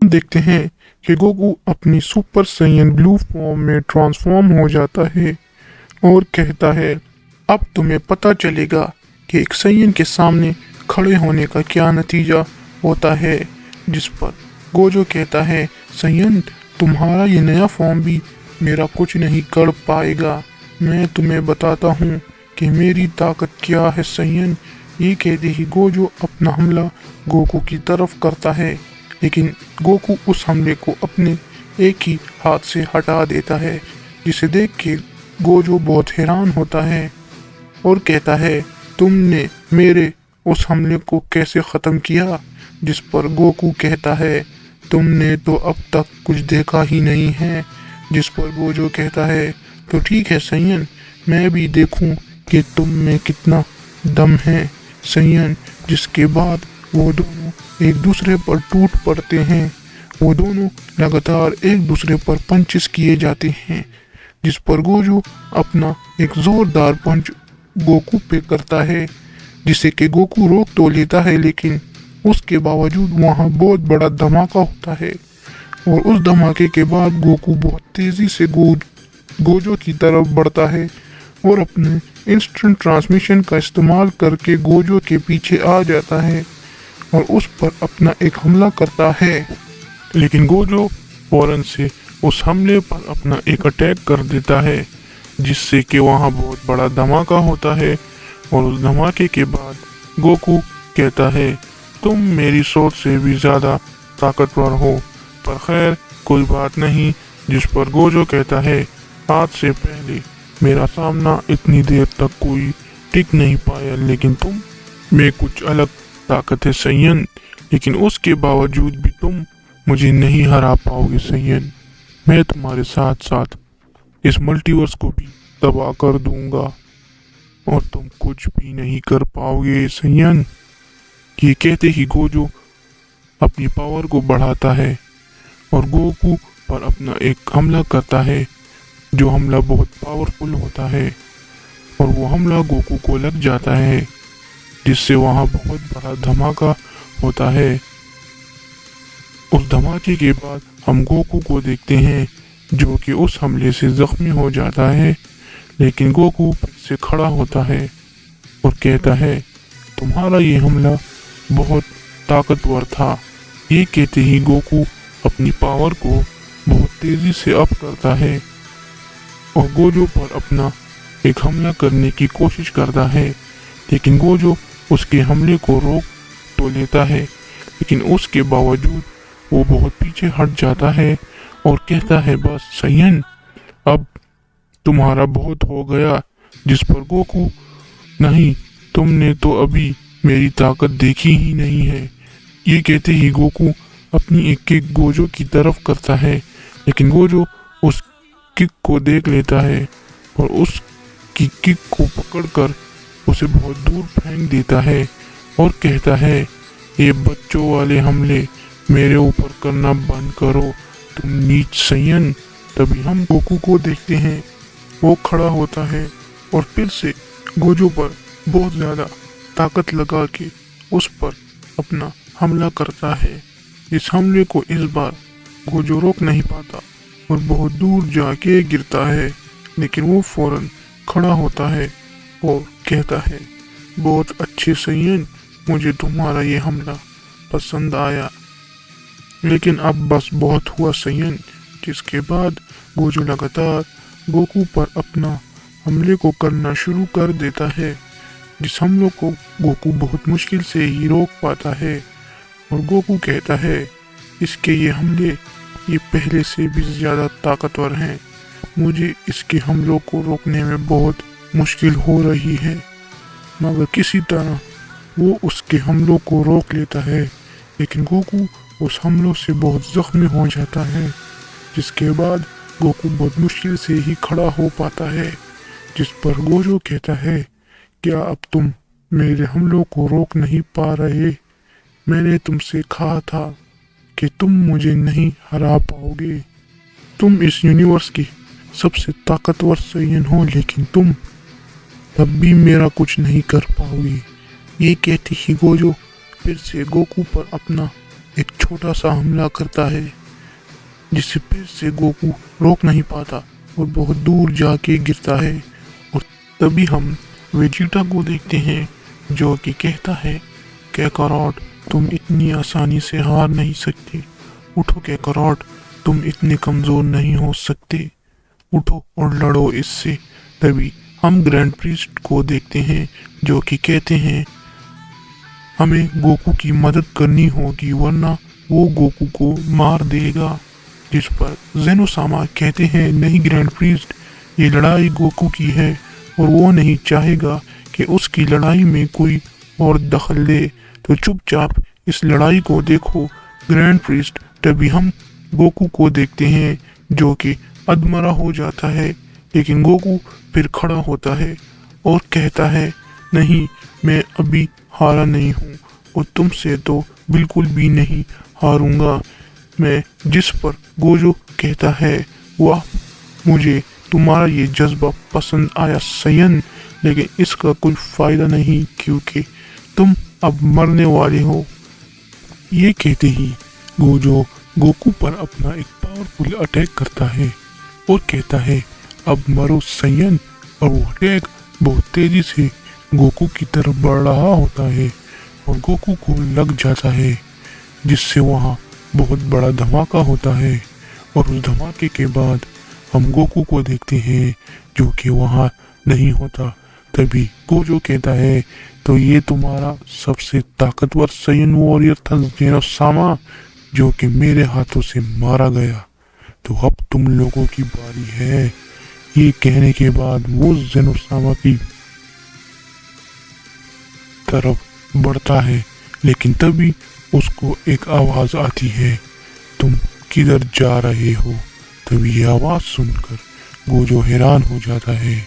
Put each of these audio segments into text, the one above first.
हम देखते हैं कि गोकू अपनी सुपर सैयन ब्लू फॉर्म में ट्रांसफॉर्म हो जाता है और कहता है, अब तुम्हें पता चलेगा कि एक सैयन के सामने खड़े होने का क्या नतीजा होता है। जिस पर गोजो कहता है, सैयन तुम्हारा ये नया फॉर्म भी मेरा कुछ नहीं कर पाएगा। मैं तुम्हें बताता हूँ कि मेरी ताकत क्या है सैयन। ये कहते ही गोजो अपना हमला गोकू की तरफ करता है, लेकिन गोकू उस हमले को अपने एक ही हाथ से हटा देता है, जिसे देख के गोजो बहुत हैरान होता है और कहता है, तुमने मेरे उस हमले को कैसे ख़त्म किया। जिस पर गोकू कहता है, तुमने तो अब तक कुछ देखा ही नहीं है। जिस पर गोजो कहता है, तो ठीक है सैयन, मैं भी देखूं कि तुम में कितना दम है सैयन। जिसके बाद वो दोनों एक दूसरे पर टूट पड़ते हैं। वो दोनों लगातार एक दूसरे पर पंचेस किए जाते हैं, जिस पर गोजो अपना एक जोरदार पंच गोकू पे करता है, जिसे कि गोकू रोक तो लेता है, लेकिन उसके बावजूद वहाँ बहुत बड़ा धमाका होता है। और उस धमाके के बाद गोकू बहुत तेज़ी से गोजो की तरफ बढ़ता है और अपने इंस्टेंट ट्रांसमिशन का इस्तेमाल करके गोजो के पीछे आ जाता है और उस पर अपना एक हमला करता है। लेकिन गोजो फौरन से उस हमले पर अपना एक अटैक कर देता है, जिससे कि वहाँ बहुत बड़ा धमाका होता है। और उस धमाके के बाद गोकू कहता है, तुम मेरी सोच से भी ज़्यादा ताकतवर हो, पर खैर कोई बात नहीं। जिस पर गोजो कहता है, आज से पहले मेरा सामना इतनी देर तक कोई टिक नहीं पाया, लेकिन तुम में कुछ अलग ताकत है सैयन, लेकिन उसके बावजूद भी तुम मुझे नहीं हरा पाओगे सैयन। मैं तुम्हारे साथ साथ इस मल्टीवर्स को भी तबाह कर दूंगा और तुम कुछ भी नहीं कर पाओगे सैयन। ये कहते ही गोजो अपनी पावर को बढ़ाता है और गोकू पर अपना एक हमला करता है, जो हमला बहुत पावरफुल होता है और वो हमला गोकू को लग जाता है, जिससे वहाँ बहुत बड़ा धमाका होता है। उस धमाके के बाद हम गोकू को देखते हैं, जो कि उस हमले से जख्मी हो जाता है, लेकिन गोकू फिर से खड़ा होता है और कहता है, तुम्हारा ये हमला बहुत ताकतवर था। ये कहते ही गोकू अपनी पावर को बहुत तेज़ी से अप करता है और गोजो पर अपना एक हमला करने की कोशिश करता है, लेकिन गोजो उसके हमले को रोक तो लेता है, लेकिन उसके बावजूद वो बहुत पीछे हट जाता है और कहता है, बस सैयन, अब तुम्हारा बहुत हो गया। जिस पर गोकू, नहीं, तुमने तो अभी मेरी ताकत देखी ही नहीं है। ये कहते ही गोकू अपनी एक किक गोजो की तरफ करता है, लेकिन गोजो उस किक को देख लेता है और उसकी किक को पकड़कर उसे बहुत दूर फेंक देता है और कहता है, ये बच्चों वाले हमले मेरे ऊपर करना बंद करो, तुम नीच सैयन। तभी हम गोकू को देखते हैं, वो खड़ा होता है और फिर से गोजो पर बहुत ज़्यादा ताकत लगा के उस पर अपना हमला करता है। इस हमले को इस बार गोजो रोक नहीं पाता और बहुत दूर जाके गिरता है, लेकिन वो फौरन खड़ा होता है और कहता है, बहुत अच्छे सैयन, मुझे तुम्हारा ये हमला पसंद आया, लेकिन अब बस बहुत हुआ सैयन। जिसके बाद गोजो लगातार गोकू पर अपना हमले को करना शुरू कर देता है, जिस हमलों को गोकू बहुत मुश्किल से ही रोक पाता है। और गोकू कहता है, इसके ये हमले ये पहले से भी ज़्यादा ताकतवर हैं, मुझे इसके हमलों को रोकने में बहुत मुश्किल हो रही है। मगर किसी तरह वो उसके हमलों को रोक लेता है, लेकिन गोकू उस हमलों से बहुत ज़ख्मी हो जाता है। जिसके बाद गोकू बहुत मुश्किल से ही खड़ा हो पाता है। जिस पर गोजो कहता है, क्या अब तुम मेरे हमलों को रोक नहीं पा रहे? मैंने तुमसे कहा था कि तुम मुझे नहीं हरा पाओगे। तुम इस यूनिवर्स की सबसे ताकतवर सैयन हो, लेकिन तुम तब भी मेरा कुछ नहीं कर पाओगे। ये कहते ही गोजो फिर से गोकू पर अपना ایک چھوٹا سا حملہ کرتا ہے جسے پھر سے گوکو روک نہیں پاتا اور بہت دور جا کے گرتا ہے، اور تبھی ہم ویجیٹا کو دیکھتے ہیں جو کہ کہتا ہے کیکاراٹ تم اتنی آسانی سے ہار نہیں سکتے، اٹھو کیکاراٹ تم اتنے کمزور نہیں ہو سکتے، اٹھو اور لڑو اس سے۔ تبھی ہم گرینڈ پریسٹ کو دیکھتے ہیں جو کہ کہتے ہیں ہمیں گوکو کی مدد کرنی ہوگی ورنہ وہ گوکو کو مار دے گا، جس پر زینوساما کہتے ہیں نہیں گرینڈ پریسٹ، یہ لڑائی گوکو کی ہے اور وہ نہیں چاہے گا کہ اس کی لڑائی میں کوئی اور دخل دے، تو چپ چاپ اس لڑائی کو دیکھو گرینڈ پریسٹ۔ تبھی ہم گوکو کو دیکھتے ہیں جو کہ ادمرا ہو جاتا ہے، لیکن گوکو پھر کھڑا ہوتا ہے اور کہتا ہے نہیں میں ابھی ہارا نہیں ہوں اور تم سے تو بالکل بھی نہیں ہاروں گا، میں جس پر گوجو کہتا ہے واہ مجھے تمہارا یہ جذبہ پسند آیا سین، لیکن اس کا کوئی فائدہ نہیں کیونکہ تم اب مرنے والے ہو۔ یہ کہتے ہی گوجو گوکو پر اپنا ایک پاورفل اٹیک کرتا ہے اور کہتا ہے اب مرو سین، اور وہ اٹیک بہت تیزی سے گوکو کی طرف بڑھ رہا ہوتا ہے اور گوکو کو لگ جاتا ہے، جس سے وہاں بہت بڑا دھماکہ ہوتا ہے، اور اس دھماکے کے بعد ہم گوکو کو دیکھتے ہیں جو کہ وہاں نہیں ہوتا۔ تبھی گوجو کہتا ہے تو یہ تمہارا سب سے طاقتور سائین واریر تھا زینوساما جو کہ میرے ہاتھوں سے مارا گیا، تو اب تم لوگوں کی باری ہے۔ یہ کہنے کے بعد وہ زینوساما کی طرف بڑھتا ہے، لیکن تبھی اس کو ایک آواز آتی ہے تم کدھر جا رہے ہو؟ تبھی یہ آواز سن کر گوجو حیران ہو جاتا ہے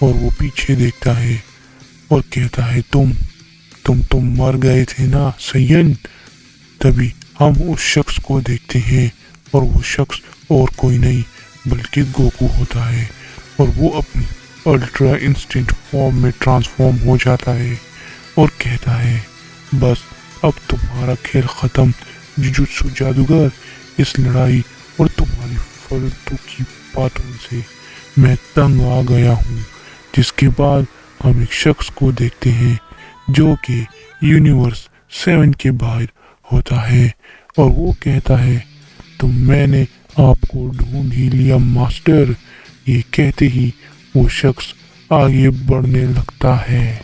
اور وہ پیچھے دیکھتا ہے اور کہتا ہے تم مر گئے تھے نا سین۔ تبھی ہم اس شخص کو دیکھتے ہیں اور وہ شخص اور کوئی نہیں بلکہ گوکو ہوتا ہے، اور وہ اپنی الٹرا انسٹنٹ فارم میں ٹرانسفارم ہو جاتا ہے اور کہتا ہے بس اب تمہارا کھیل ختم جوجوتسو جادوگر، اس لڑائی اور تمہاری فالتو کی باتوں سے میں تنگ آ گیا ہوں۔ جس کے بعد ہم ایک شخص کو دیکھتے ہیں جو کہ یونیورس 7 کے باہر ہوتا ہے اور وہ کہتا ہے تو میں نے آپ کو ڈھونڈ ہی لیا ماسٹر۔ یہ کہتے ہی وہ شخص آگے بڑھنے لگتا ہے۔